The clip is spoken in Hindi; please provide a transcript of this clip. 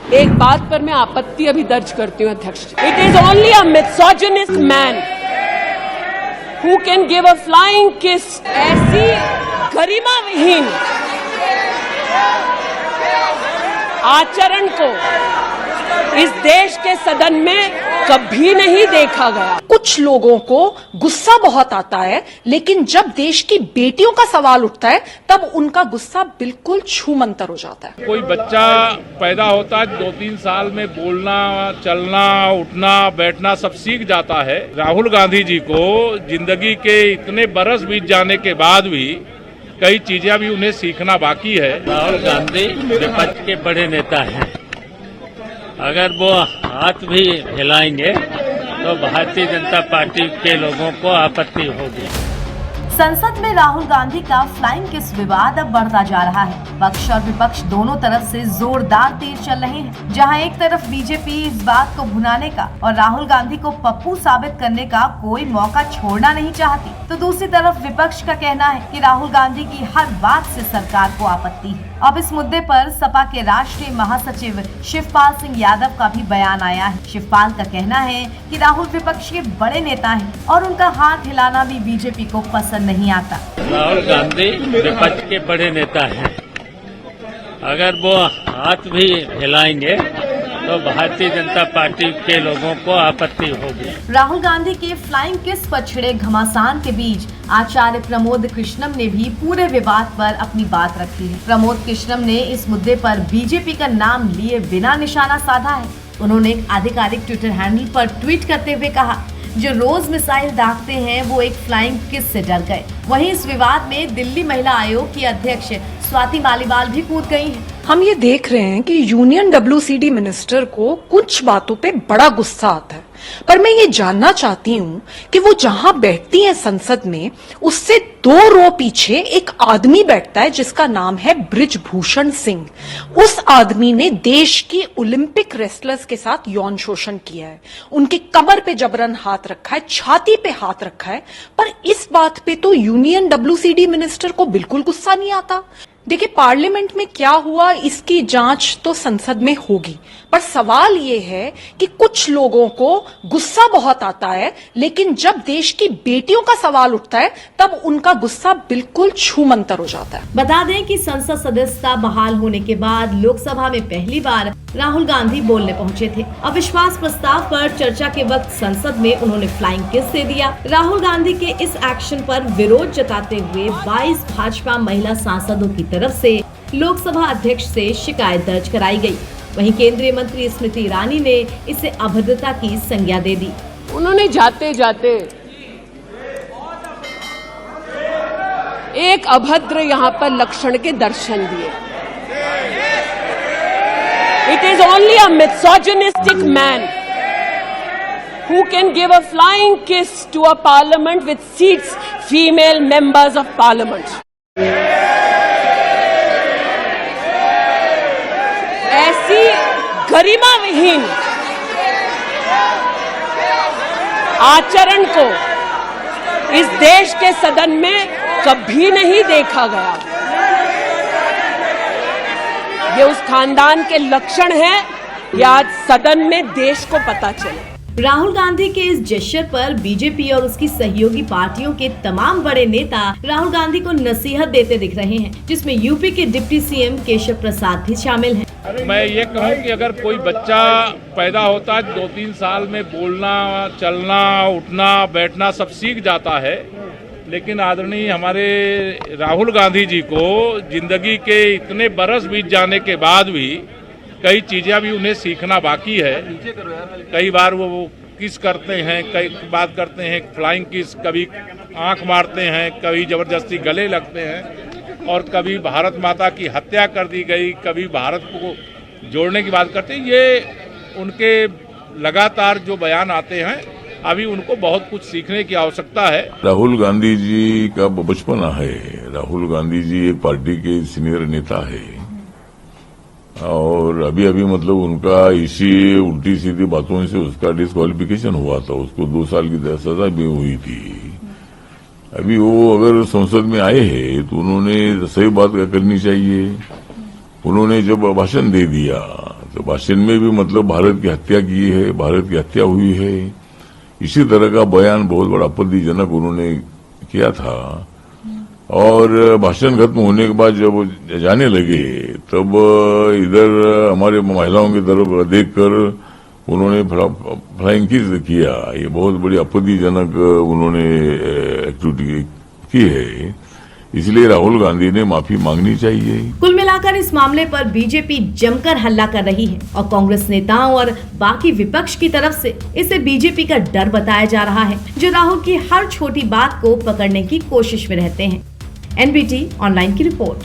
एक बात पर मैं आपत्ति अभी दर्ज करती हूं अध्यक्ष। It is only a misogynist man who can give a flying kiss. ऐसी गरिमा विहीन आचरण को इस देश के सदन में कभी नहीं देखा गया। कुछ लोगों को गुस्सा बहुत आता है, लेकिन जब देश की बेटियों का सवाल उठता है तब उनका गुस्सा बिल्कुल छूमंतर हो जाता है। कोई बच्चा पैदा होता है 2-3 साल में बोलना, चलना, उठना, बैठना सब सीख जाता है। राहुल गांधी जी को जिंदगी के इतने बरस बीत जाने के बाद भी कई चीजें अभी उन्हें सीखना बाकी है। राहुल गांधी विपक्ष के बड़े नेता हैं। अगर वो हाथ भी हिलाएंगे तो भारतीय जनता पार्टी के लोगों को आपत्ति होगी। संसद में राहुल गांधी का फ्लाइंग किस विवाद अब बढ़ता जा रहा है। पक्ष और विपक्ष दोनों तरफ से जोरदार तीर चल रहे हैं। जहां एक तरफ बीजेपी इस बात को भुनाने का और राहुल गांधी को पप्पू साबित करने का कोई मौका छोड़ना नहीं चाहती, तो दूसरी तरफ विपक्ष का कहना है कि राहुल गांधी की हर बात से सरकार को आपत्ति है। अब इस मुद्दे पर सपा के राष्ट्रीय महासचिव शिवपाल सिंह यादव का भी बयान आया है। शिवपाल का कहना है कि राहुल विपक्ष के बड़े नेता हैं और उनका हाथ हिलाना भी बीजेपी को पसंद नहीं आता। राहुल गांधी विपक्ष के बड़े नेता हैं। अगर वो हाथ भी हिलाएंगे तो भारतीय जनता पार्टी के लोगों को आपत्ति होगी। राहुल गांधी के फ्लाइंग किस पर छिड़े घमासान के बीच आचार्य प्रमोद कृष्णम ने भी पूरे विवाद पर अपनी बात रखी है। प्रमोद कृष्णम ने इस मुद्दे पर बीजेपी का नाम लिए बिना निशाना साधा है। उन्होंने एक आधिकारिक ट्विटर हैंडल पर ट्वीट करते हुए कहा, जो रोज मिसाइल दागते हैं वो एक फ्लाइंग किस से डर गए। वहीं इस विवाद में दिल्ली महिला आयोग की अध्यक्ष स्वाति मालीवाल भी कूद गई हैं। हम ये देख रहे हैं कि यूनियन WCD मिनिस्टर को कुछ बातों पे बड़ा गुस्सा आता है, पर मैं ये जानना चाहती हूँ कि वो जहाँ बैठती हैं संसद में, उससे 2 रो पीछे एक आदमी बैठता है जिसका नाम है बृजभूषण सिंह। उस आदमी ने देश की ओलंपिक रेसलर्स के साथ यौन शोषण किया है, उनकी कमर पे जबरन हाथ रखा है, छाती पे हाथ रखा है, पर इस बात पे तो यूनियन WCD मिनिस्टर को बिल्कुल गुस्सा नहीं आता। देखिए, पार्लियामेंट में क्या हुआ इसकी जांच तो संसद में होगी, पर सवाल ये है कि कुछ लोगों को गुस्सा बहुत आता है, लेकिन जब देश की बेटियों का सवाल उठता है तब उनका गुस्सा बिल्कुल छूमंतर हो जाता है। बता दें कि संसद सदस्यता बहाल होने के बाद लोकसभा में पहली बार राहुल गांधी बोलने पहुंचे थे। अविश्वास प्रस्ताव पर चर्चा के वक्त संसद में उन्होंने फ्लाइंग किस दे दिया। राहुल गांधी के इस एक्शन पर विरोध जताते हुए 22 भाजपा महिला सांसदों की तरफ से लोकसभा अध्यक्ष से शिकायत दर्ज कराई गई। वहीं केंद्रीय मंत्री स्मृति ईरानी ने इसे अभद्रता की संज्ञा दे दी। उन्होंने जाते जाते एक अभद्र यहाँ पर लक्षण के दर्शन दिए। It is only a misogynistic man who can give a flying kiss to a parliament with seats female members of parliament. ऐसी गरिमा विहीन आचरण को इस देश के सदन में कभी नहीं देखा गया। ये उस खानदान के लक्षण हैं, या आज सदन में देश को पता चले। राहुल गांधी के इस जेस्चर पर बीजेपी और उसकी सहयोगी पार्टियों के तमाम बड़े नेता राहुल गांधी को नसीहत देते दिख रहे हैं, जिसमें यूपी के डिप्टी CM केशव प्रसाद भी शामिल हैं। मैं ये कहूँ कि अगर कोई बच्चा पैदा होता है 2-3 साल में बोलना, चलना, उठना, बैठना सब सीख जाता है, लेकिन आदरणीय हमारे राहुल गांधी जी को जिंदगी के इतने बरस बीत जाने के बाद भी कई चीजें अभी उन्हें सीखना बाकी है। कई बार वो किस करते हैं, कई बात करते हैं फ्लाइंग किस, कभी आंख मारते हैं, कभी जबरदस्ती गले लगते हैं, और कभी भारत माता की हत्या कर दी गई, कभी भारत को जोड़ने की बात करते हैं। ये उनके लगातार जो बयान आते हैं, अभी उनको बहुत कुछ सीखने की आवश्यकता है। राहुल गांधी जी का बचपना है। राहुल गांधी जी एक पार्टी के सीनियर नेता है और अभी मतलब उनका इसी उल्टी सीधी बातों से उसका डिस्क्वालिफिकेशन हुआ था। उसको 2 साल की सजा भी हुई थी। अभी वो अगर संसद में आए हैं तो उन्होंने सही बात करनी चाहिए। उन्होंने जब भाषण दे दिया तो भाषण में भी मतलब भारत की हत्या की है, भारत की हत्या हुई है, इसी तरह का बयान बहुत बड़ा आपत्तिजनक उन्होंने किया था। और भाषण खत्म होने के बाद जब वो जाने लगे तब इधर हमारे महिलाओं की तरफ देखकर उन्होंने फ्लाइंग किस किया। ये बहुत बड़ी आपत्तिजनक उन्होंने एक्टिविटी की है, इसलिए राहुल गांधी ने माफी मांगनी चाहिए। कुल मिलाकर इस मामले पर बीजेपी जमकर हल्ला कर रही है और कांग्रेस नेताओं और बाकी विपक्ष की तरफ से इसे बीजेपी का डर बताया जा रहा है, जो राहुल की हर छोटी बात को पकड़ने की कोशिश में रहते हैं। एनबीटी ऑनलाइन की रिपोर्ट।